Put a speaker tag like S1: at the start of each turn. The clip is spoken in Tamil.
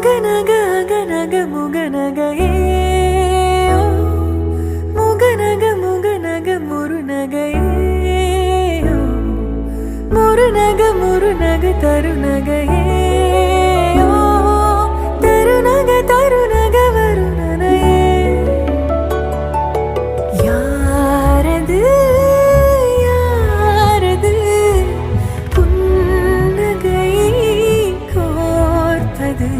S1: அகநக அகநக முகநகையே முகநக முகநக முருநகையே முருநக முருநக தருநகையே தருநக தருநக வருணனையே யாரது யாரது புன்னகை கோர்த்தது